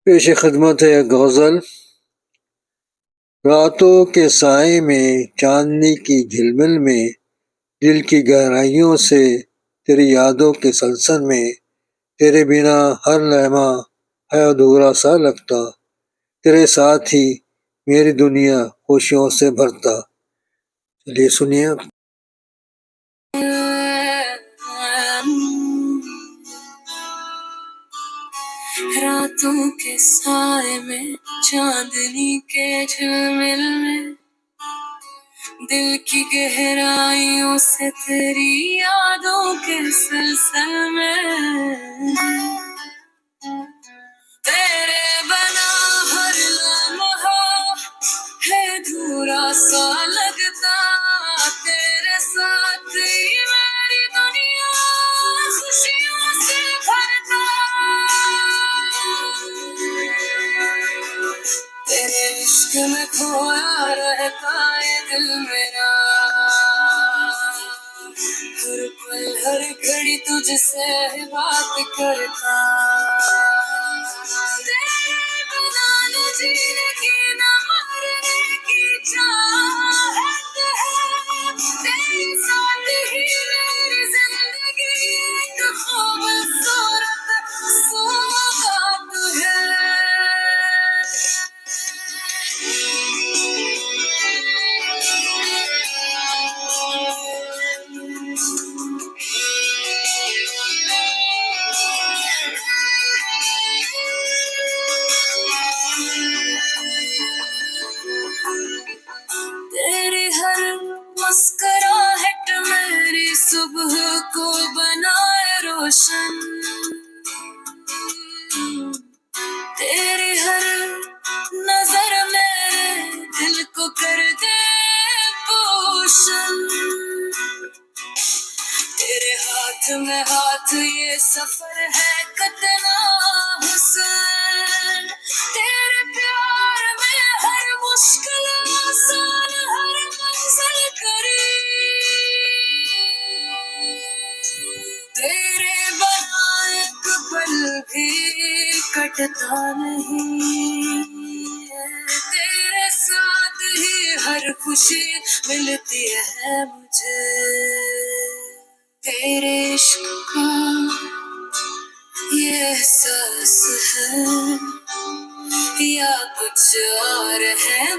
पेश खिदमत है एक गज़ल। रातों के साए में चांदनी की झिलमिल में दिल की गहराइयों से तेरी यादों के सलसल में तेरे बिना हर लम्हा है अधूरा सा लगता। तेरे साथ ही मेरी दुनिया खुशियों से भरता। चलिए सुनिए आप। रातों के साए में चांदनी के झिलमिल में दिल की गहराइयों से तेरी यादों के सिलसिल में तेरे बना हर लम्हा है अधूरा सा लगता। तेरे साथ ही मेरी दुनिया खुशियों से भरता। तेरे इश्क में खोया रहता है दिल मेरा। हर पल हर घड़ी तुझसे बात करता। तेरे बिना न जीने की न मरने की चाहत है। तेरे साथ ही मेरी जिंदगी एक खूबसूरत सौगात है। तेरी हर मुस्कुराहट मेरी सुबह को बनाए रोशन। तेरी हर नजर मेरे दिल को कर दे पोषण। तेरे हाथ में हाथ ये सफर है कितना हुस्न। तेरे प्यार में हर मुश्किल आसान हर मंजिल करीब। तेरे बना एक पल भी कटता नहीं है। तेरे साथ ही हर खुशी मिलती है मुझे। तेरे इश्क का ये एहसास है या कुछ और है।